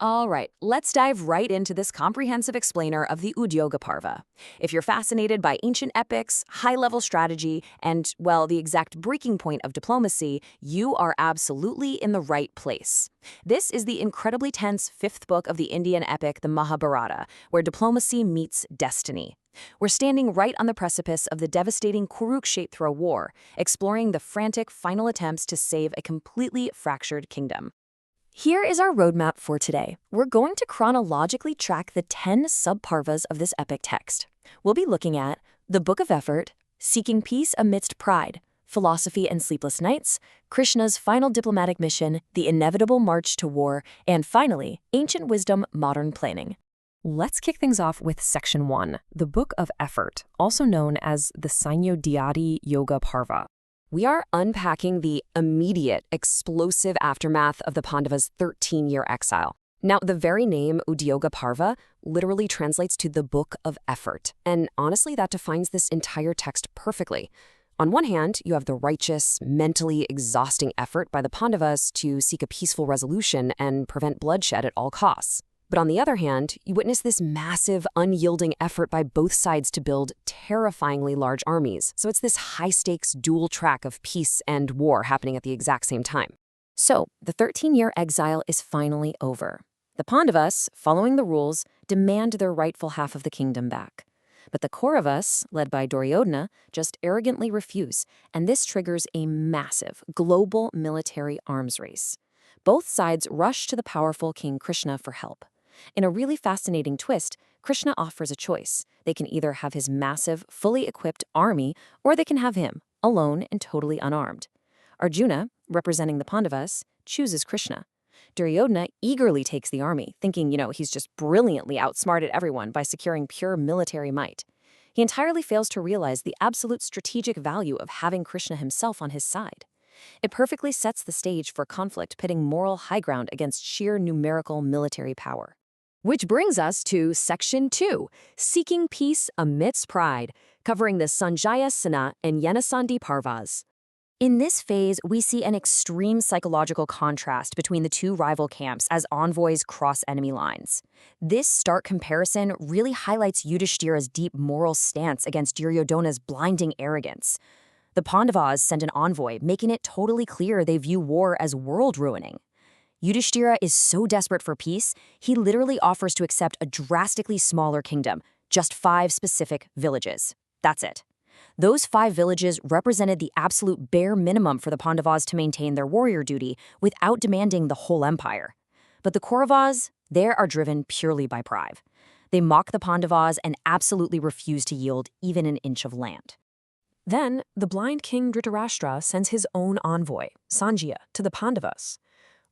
All right, let's dive right into this comprehensive explainer of the Udyoga Parva. If you're fascinated by ancient epics, high-level strategy, and, well, the exact breaking point of diplomacy, you are absolutely in the right place. This is the incredibly tense fifth book of the Indian epic, the Mahabharata, where diplomacy meets destiny. We're standing right on the precipice of the devastating Kurukshetra war, exploring the frantic final attempts to save a completely fractured kingdom. Here is our roadmap for today. We're going to chronologically track the 10 subparvas of this epic text. We'll be looking at the Book of Effort, Seeking Peace Amidst Pride, Philosophy and Sleepless Nights, Krishna's final diplomatic mission, The Inevitable March to War, and finally, Ancient Wisdom, Modern Planning. Let's kick things off with Section 1, the Book of Effort, also known as the Sainyodhyadi Yoga Parva. We are unpacking the immediate, explosive aftermath of the Pandavas' 13-year exile. Now, the very name Udyoga Parva literally translates to the Book of Effort, and honestly, that defines this entire text perfectly. On one hand, you have the righteous, mentally exhausting effort by the Pandavas to seek a peaceful resolution and prevent bloodshed at all costs. But on the other hand, you witness this massive, unyielding effort by both sides to build terrifyingly large armies. So it's this high-stakes dual track of peace and war happening at the exact same time. So the 13-year exile is finally over. The Pandavas, following the rules, demand their rightful half of the kingdom back. But the Kauravas, led by Duryodhana, just arrogantly refuse, and this triggers a massive, global military arms race. Both sides rush to the powerful King Krishna for help. In a really fascinating twist, Krishna offers a choice. They can either have his massive, fully equipped army, or they can have him, alone and totally unarmed. Arjuna, representing the Pandavas, chooses Krishna. Duryodhana eagerly takes the army, thinking, he's just brilliantly outsmarted everyone by securing pure military might. He entirely fails to realize the absolute strategic value of having Krishna himself on his side. It perfectly sets the stage for conflict pitting moral high ground against sheer numerical military power. Which brings us to Section 2, Seeking Peace Amidst Pride, covering the Sanjaya Sena and Yenasandi Parvas. In this phase, we see an extreme psychological contrast between the two rival camps as envoys cross enemy lines. This stark comparison really highlights Yudhishthira's deep moral stance against Duryodhana's blinding arrogance. The Pandavas send an envoy, making it totally clear they view war as world-ruining. Yudhishthira is so desperate for peace, he literally offers to accept a drastically smaller kingdom, just 5 specific villages. That's it. Those 5 villages represented the absolute bare minimum for the Pandavas to maintain their warrior duty without demanding the whole empire. But the Kauravas, they are driven purely by pride. They mock the Pandavas and absolutely refuse to yield even an inch of land. Then, the blind king Dhritarashtra sends his own envoy, Sanjaya, to the Pandavas.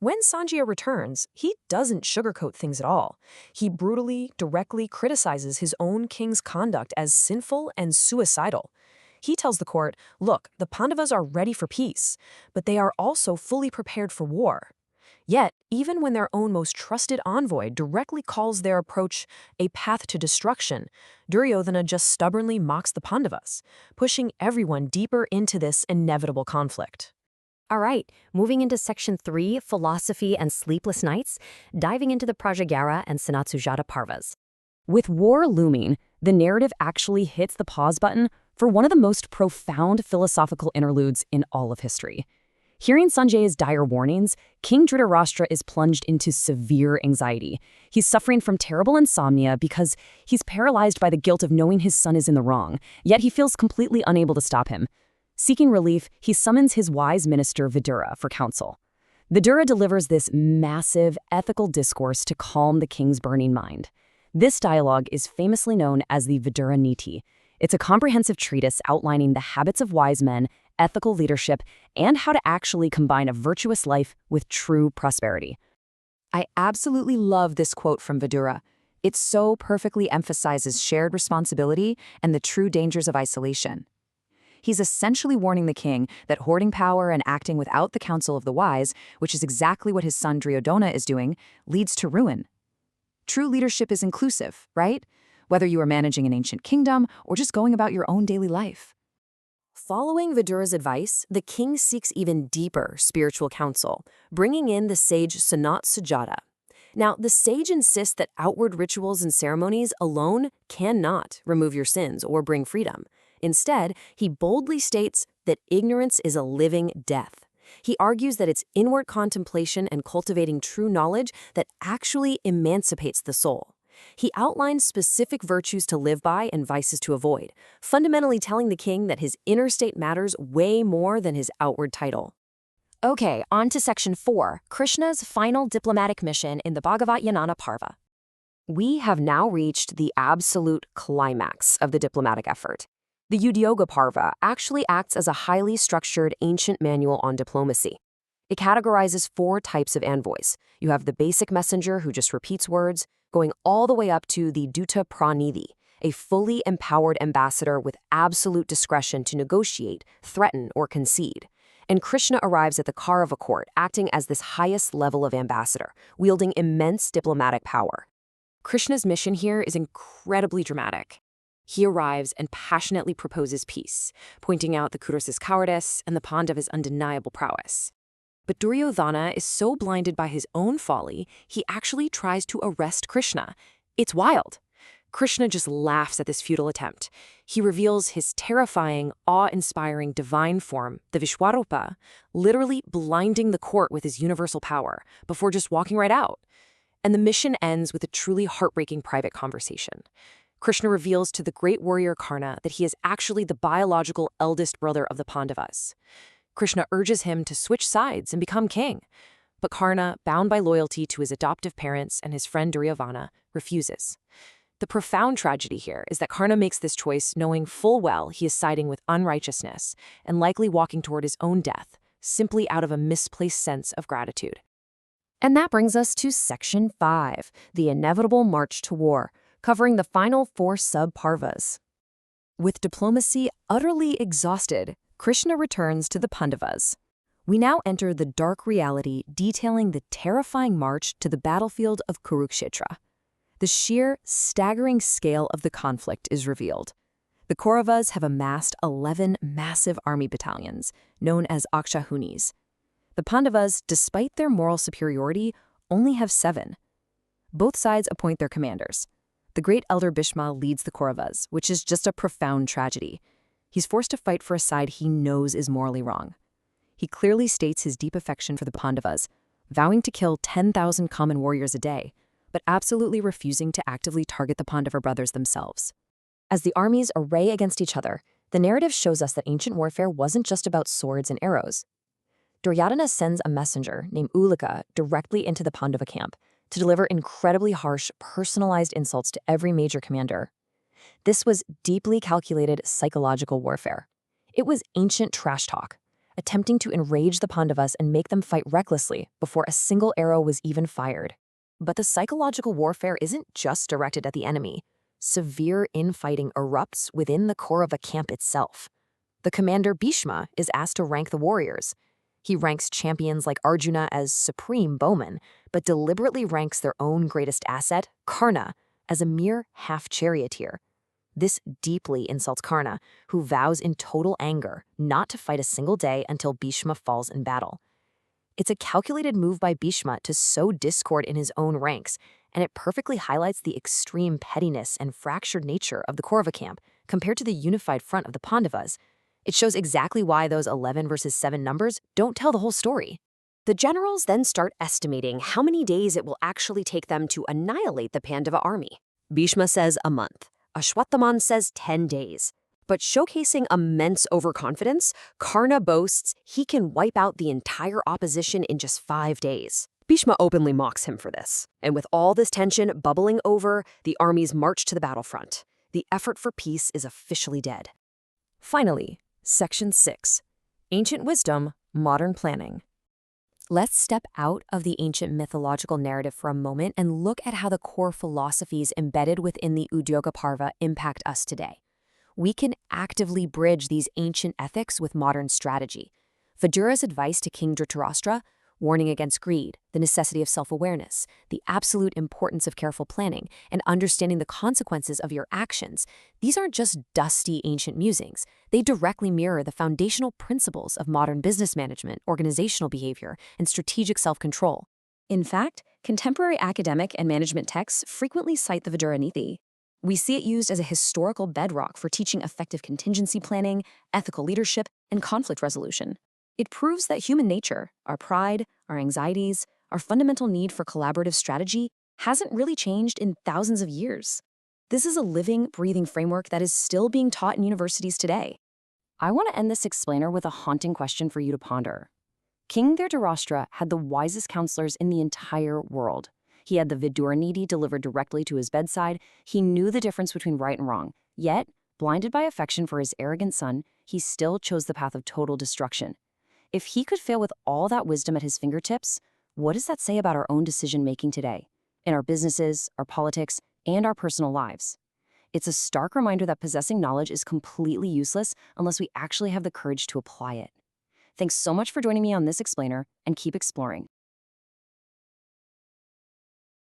When Sanjaya returns, he doesn't sugarcoat things at all. He brutally, directly criticizes his own king's conduct as sinful and suicidal. He tells the court, look, the Pandavas are ready for peace, but they are also fully prepared for war. Yet, even when their own most trusted envoy directly calls their approach a path to destruction, Duryodhana just stubbornly mocks the Pandavas, pushing everyone deeper into this inevitable conflict. All right, moving into Section 3, Philosophy and Sleepless Nights, diving into the Prajagyara and Sanatsujata Parvas. With war looming, the narrative actually hits the pause button for one of the most profound philosophical interludes in all of history. Hearing Sanjaya's dire warnings, King Dhritarashtra is plunged into severe anxiety. He's suffering from terrible insomnia because he's paralyzed by the guilt of knowing his son is in the wrong, yet he feels completely unable to stop him. Seeking relief, he summons his wise minister Vidura for counsel. Vidura delivers this massive ethical discourse to calm the king's burning mind. This dialogue is famously known as the Vidura Niti. It's a comprehensive treatise outlining the habits of wise men, ethical leadership, and how to actually combine a virtuous life with true prosperity. I absolutely love this quote from Vidura. It so perfectly emphasizes shared responsibility and the true dangers of isolation. He's essentially warning the king that hoarding power and acting without the counsel of the wise, which is exactly what his son Duryodhana is doing, leads to ruin. True leadership is inclusive, right? Whether you are managing an ancient kingdom or just going about your own daily life. Following Vidura's advice, the king seeks even deeper spiritual counsel, bringing in the sage Sanat Sujata. Now, the sage insists that outward rituals and ceremonies alone cannot remove your sins or bring freedom. Instead, he boldly states that ignorance is a living death. He argues that it's inward contemplation and cultivating true knowledge that actually emancipates the soul. He outlines specific virtues to live by and vices to avoid, fundamentally telling the king that his inner state matters way more than his outward title. Okay, on to Section 4, Krishna's final diplomatic mission in the Bhagavat-Yanana Parva. We have now reached the absolute climax of the diplomatic effort. The Udyoga Parva actually acts as a highly structured ancient manual on diplomacy. It categorizes 4 types of envoys. You have the basic messenger who just repeats words, going all the way up to the Duta Pranidhi, a fully empowered ambassador with absolute discretion to negotiate, threaten, or concede. And Krishna arrives at the Kaurava court, acting as this highest level of ambassador, wielding immense diplomatic power. Krishna's mission here is incredibly dramatic. He arrives and passionately proposes peace, pointing out the Kurus' cowardice and the Pandavas' undeniable prowess. But Duryodhana is so blinded by his own folly, he actually tries to arrest Krishna. It's wild. Krishna just laughs at this futile attempt. He reveals his terrifying, awe-inspiring divine form, the Vishwarupa, literally blinding the court with his universal power, before just walking right out. And the mission ends with a truly heartbreaking private conversation. Krishna reveals to the great warrior Karna that he is actually the biological eldest brother of the Pandavas. Krishna urges him to switch sides and become king. But Karna, bound by loyalty to his adoptive parents and his friend Duryodhana, refuses. The profound tragedy here is that Karna makes this choice knowing full well he is siding with unrighteousness and likely walking toward his own death, simply out of a misplaced sense of gratitude. And that brings us to Section 5, the inevitable march to war, covering the final 4 sub-parvas. With diplomacy utterly exhausted, Krishna returns to the Pandavas. We now enter the dark reality detailing the terrifying march to the battlefield of Kurukshetra. The sheer, staggering scale of the conflict is revealed. The Kauravas have amassed 11 massive army battalions, known as Akshahunis. The Pandavas, despite their moral superiority, only have 7. Both sides appoint their commanders. The great elder Bhishma leads the Kauravas, which is just a profound tragedy. He's forced to fight for a side he knows is morally wrong. He clearly states his deep affection for the Pandavas, vowing to kill 10,000 common warriors a day, but absolutely refusing to actively target the Pandava brothers themselves. As the armies array against each other, the narrative shows us that ancient warfare wasn't just about swords and arrows. Duryodhana sends a messenger named Ulaka directly into the Pandava camp to deliver incredibly harsh, personalized insults to every major commander. This was deeply calculated psychological warfare. It was ancient trash talk, attempting to enrage the Pandavas and make them fight recklessly before a single arrow was even fired. But the psychological warfare isn't just directed at the enemy. Severe infighting erupts within the Kaurava camp itself. The commander Bhishma is asked to rank the warriors. He ranks champions like Arjuna as supreme bowmen, but deliberately ranks their own greatest asset, Karna, as a mere half-charioteer. This deeply insults Karna, who vows in total anger not to fight a single day until Bhishma falls in battle. It's a calculated move by Bhishma to sow discord in his own ranks, and it perfectly highlights the extreme pettiness and fractured nature of the Kaurava camp compared to the unified front of the Pandavas. It shows exactly why those 11 versus 7 numbers don't tell the whole story. The generals then start estimating how many days it will actually take them to annihilate the Pandava army. Bhishma says a month. Ashwatthama says 10 days. But showcasing immense overconfidence, Karna boasts he can wipe out the entire opposition in just 5 days. Bhishma openly mocks him for this. And with all this tension bubbling over, the armies march to the battlefront. The effort for peace is officially dead. Finally, Section 6. Ancient Wisdom, Modern Planning. Let's step out of the ancient mythological narrative for a moment and look at how the core philosophies embedded within the Udyoga Parva impact us today. We can actively bridge these ancient ethics with modern strategy. Vidura's advice to King Dhritarashtra, warning against greed, the necessity of self-awareness, the absolute importance of careful planning, and understanding the consequences of your actions, these aren't just dusty ancient musings. They directly mirror the foundational principles of modern business management, organizational behavior, and strategic self-control. In fact, contemporary academic and management texts frequently cite the Vidura. We see it used as a historical bedrock for teaching effective contingency planning, ethical leadership, and conflict resolution. It proves that human nature, our pride, our anxieties, our fundamental need for collaborative strategy, hasn't really changed in thousands of years. This is a living, breathing framework that is still being taught in universities today. I want to end this explainer with a haunting question for you to ponder. King Dhritarashtra had the wisest counselors in the entire world. He had the Vidura delivered directly to his bedside. He knew the difference between right and wrong. Yet, blinded by affection for his arrogant son, he still chose the path of total destruction. If he could fail with all that wisdom at his fingertips, what does that say about our own decision-making today? In our businesses, our politics, and our personal lives? It's a stark reminder that possessing knowledge is completely useless unless we actually have the courage to apply it. Thanks so much for joining me on this explainer, and keep exploring.